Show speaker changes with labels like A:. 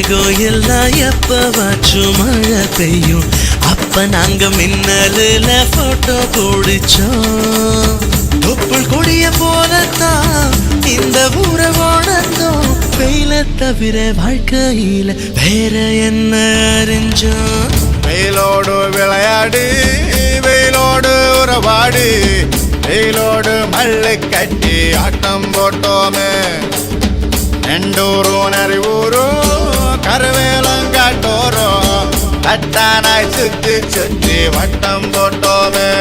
A: மேகம் எல்லாம் எப்பவாச்சும் மழை பெய்யும். அப்ப நாங்க மின்னலுல போட்டோ பிடிச்சோம். தொப்புள் கொடிய போலத்தான் இந்த ஊரை வாழ்ந்தோம். வெயில தவிர வாழ்க்கையில வேற என்ன அறிஞ்சோம்.
B: வெயிலோடு விளையாடி வெயிலோடு உறவாடி வெயிலோடு மல்லு கட்டி ஆட்டம் போட்டோமே. நெண்டூரும் நரிவூரும் கருவேலங்காட்டோரும் தட்டானாய் சுத்தி சுத்தி வட்டம் போட்டோமே.